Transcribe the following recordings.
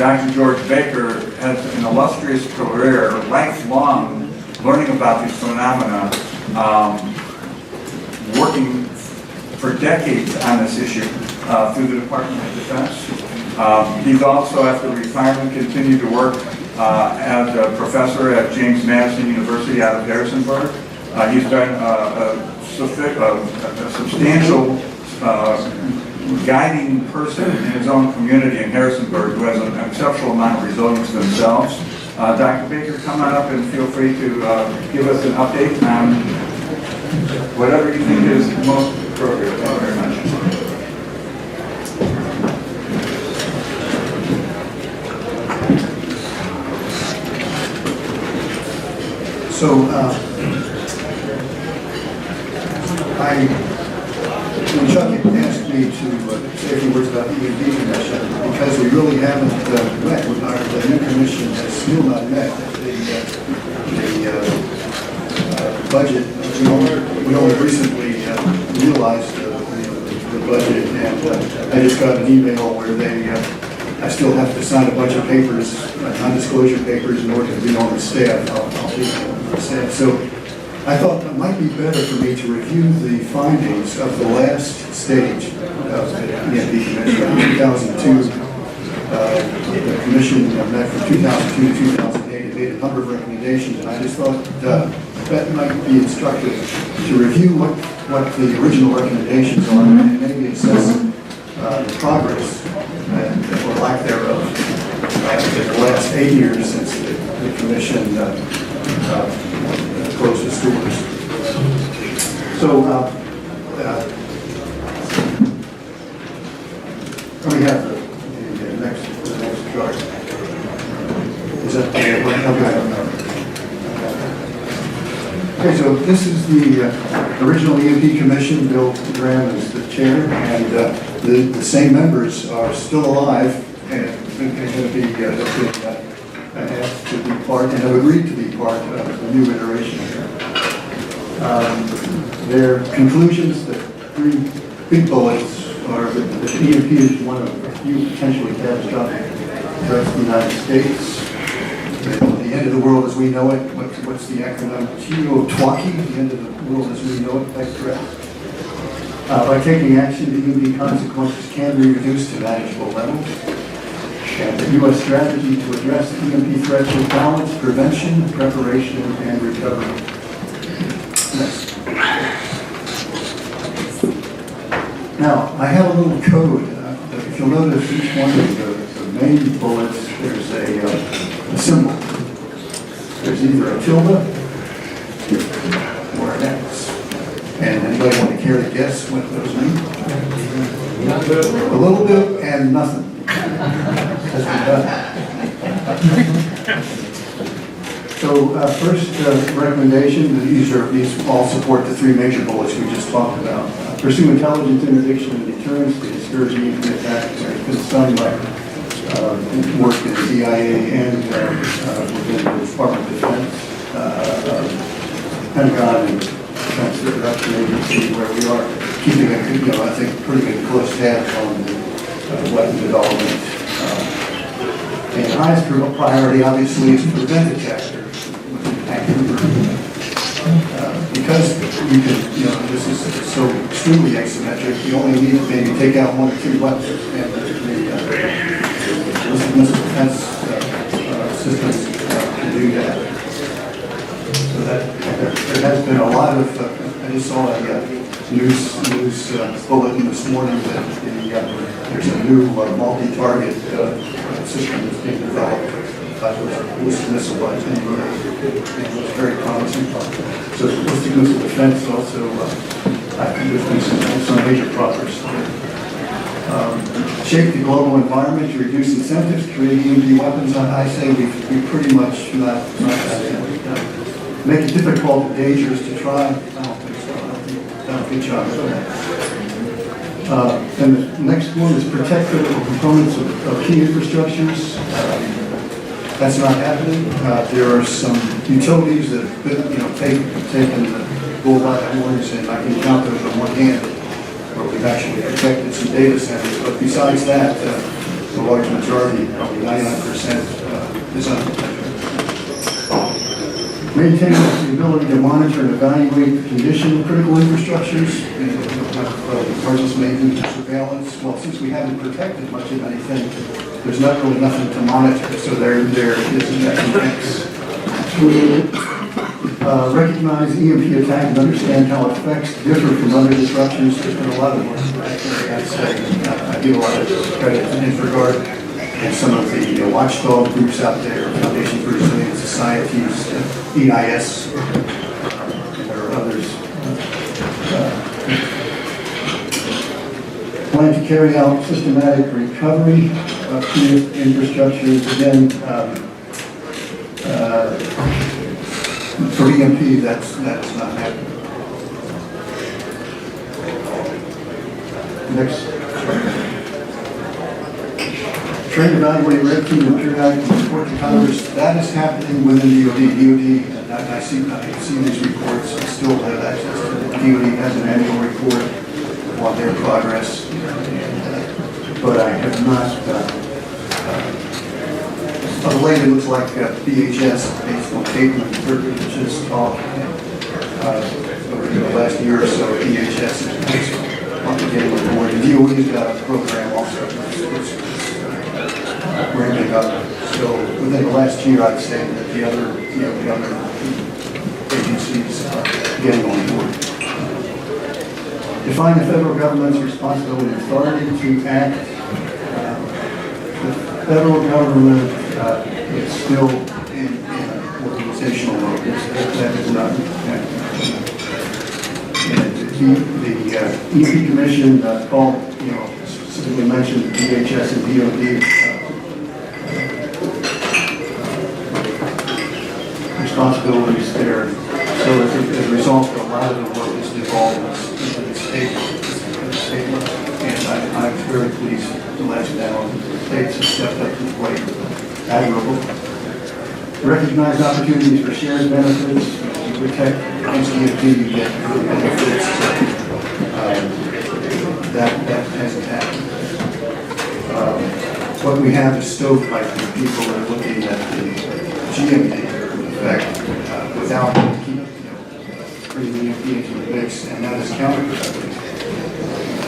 Dr. George Baker has an illustrious career, lifelong, learning about these phenomena, working for decades on this issue through the Department of Defense. He's also, after retirement, continued to work as a professor at James Madison University out of Harrisonburg. He's been a substantial guiding person in his own community in Harrisonburg who has an exceptional amount of resilience themselves. Dr. Baker, come on up and feel free to give us an update on whatever you think is most appropriate. Thank you very much. So, when Chuck asked me to say a few words about the EMP Commission, because we really haven't met, the new commission has still not met the budget. We only recently realized the budget, and I just got an email where I still have to sign a bunch of papers, non-disclosure papers, in order to be on the staff. I'll be on the staff. So I thought it might be better for me to review the findings of the last stage of the EMP Commission in 2002. The Commission met from 2002 to 2008 and made a number of recommendations, and I just thought that might be instructive to review what the original recommendations are and maybe assess the progress or lack thereof in the last 8 years since the Commission closed its doors. So we have the next chart. Is that okay? So this is the original EMP Commission. Bill Graham is the chair, and the same members are still alive and are going to be asked to be part and have agreed to be part of the new iteration here. Their conclusions, the three big bullets, are that the EMP is one of a few potentially catastrophic threats to the United States. The end of the world as we know it, what's the acronym? TWACI, the end of the world as we know it, that's correct. By taking action, the EMP consequences can be reduced to manageable levels. And the U.S. strategy to address EMP threats with balance, prevention, preparation, and recovery. Next. Now, I have a little code. If you'll notice, each one of the main bullets, there's a symbol. There's either a tilde or an X. And anybody want to care to guess what those mean? A little bit and nothing. So first recommendation, these all support the three major bullets we just talked about. Pursue intelligence, interdiction, and deterrence to discourage EMP attacks. There's been some work in the CIA and within the Department of Defense, Pentagon, and Defense Production Agency, where we are keeping I think, pretty good close tabs on the weapon development. And the highest priority, obviously, is to prevent attacks. Because we can, this is so extremely asymmetric, you only need to maybe take out one or two weapons, and the missile defense systems can do that. So that there has been a lot of, I just saw a news bulletin this morning that there's a new multi-target system that's being developed by ballistic missile defense. It was very promising. So ballistic missile defense also, I think there's been some major progress. Shape the global environment to reduce incentives, create EMP weapons. I say we pretty much not that. Make it difficult and dangerous to try. I don't think so. Done a good job of that. And the next one is protect critical components of key infrastructures. That's not happening. There are some utilities that have been, taken the bull by the horns, and I can count those on one hand, where we've actually protected some data centers. But besides that, the large majority, probably 99%, is under budget. Maintain the ability to monitor and evaluate the condition of critical infrastructures, and emergency maintenance and surveillance. Well, since we haven't protected much of anything, there's not really nothing to monitor, so there is that index. Recognize EMP attack and understand how effects differ from other disruptions. There's been a lot of work. Actually, I'd say I give a lot of credit to InfraGard and some of the watchdog groups out there, Foundation for Resilient Societies, EIS, and there are others. Plan to carry out systematic recovery of key infrastructures. Again, for EMP, that's not happening. Next. Train, evaluate, red team, and periodic report to Congress. That is happening within DOD. DOD, I see these reports. I still have access to it. DOD has an annual report on their progress, but I have not. Of late, it looks like BHS, based on Caitlin Burkich's talk over the last year or so, BHS is getting on board. The DOE's got a program also. It's ramping up. So within the last year, I'd say that the other agencies are getting on board. Define the federal government's responsibility and authority to act. The federal government is still in organizational mode. That is not the EP Commission called, specifically mentioned DHS and DOD responsibilities there. So as a result, a lot of the work is devolved into the state level. And I'm very pleased to let you know the states have stepped up to the plate. Admirable. Recognize opportunities for shared benefits. You protect against EMP, you get good benefits. That hasn't happened. What we have is stovepipe when people are looking at the GMP effect without bringing the EMP into the mix, and that is counterproductive.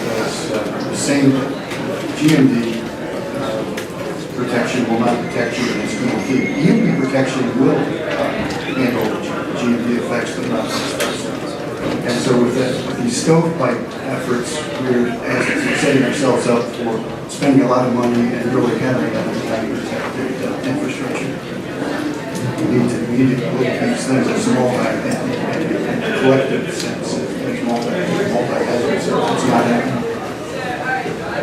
Because the same GMD protection will not protect you against EMP. EMP protection will handle GMP effects, but not vice versa. And so with these stovepipe efforts, we're setting ourselves up for spending a lot of money and really having a protected infrastructure. We need to look at these things as in a collective sense, as multi-hazardous. It's not happening.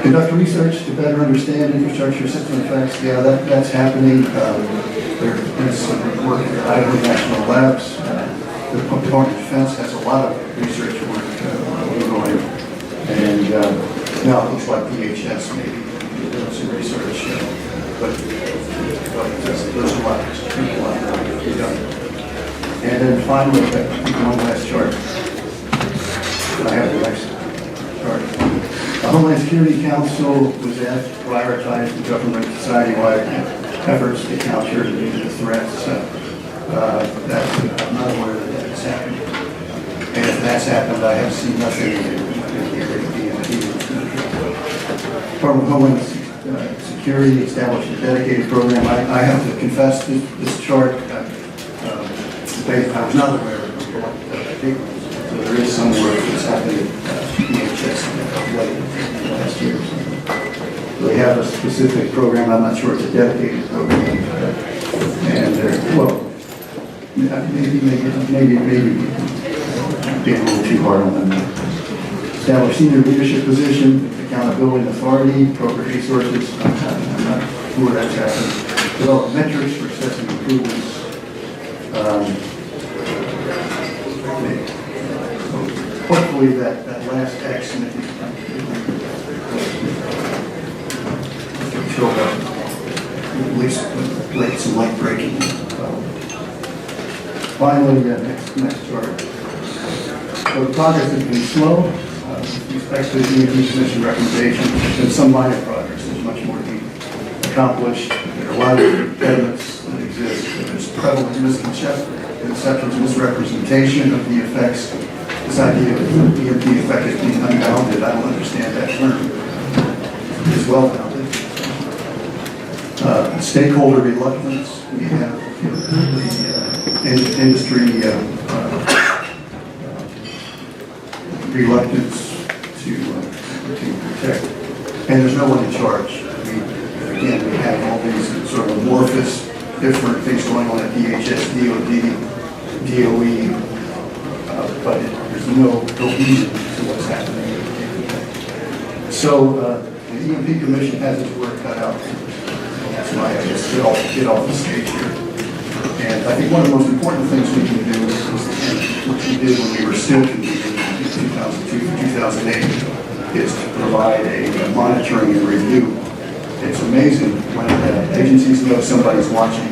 Conduct research to better understand infrastructure system effects. Yeah, that's happening. There is some work at Idaho National Labs. The Department of Defense has a lot of research work ongoing. And now it looks like DHS maybe doing some research. But there's a lot to be done. And then finally, one last chart. I have the next chart. The Homeland Security Council was asked to prioritize the government society-wide efforts to counter the threats. I'm not aware that that's happened. And if that's happened, I have seen nothing in the Department of Homeland Security established a dedicated program. I have to confess this chart, I was not aware of it. So there is some work that's happening at EHS late in the last year. So they have a specific program. I'm not sure it's a dedicated program. And maybe being a little too hard on them. Establish senior leadership position, accountability and authority, appropriate resources. I'm not sure that's happening. Develop metrics for assessing improvements. Hopefully that last X show up, at least like some light breaking. Finally, next chart. So the progress has been slow. With respect to the EMP Commission recommendations, there's been some minor progress. There's much more to be accomplished. There are a lot of impediments that exist. There's prevalent misconceptions, misrepresentation of the effects. This idea of the EMP effect as being unbounded, I don't understand that term. It's well-founded. Stakeholder reluctance. We have the industry reluctance to protect. And there's no one in charge. Again, we have all these sort of amorphous, different things going on at DHS, DOD, DOE, but there's no cohesion to what's happening. So the EMP Commission has its work cut out. That's why I just get off the stage here. And I think one of the most important things we can do is what we did when we were still convening in 2002 to 2008 is to provide a monitoring and review. It's amazing when agencies know somebody's watching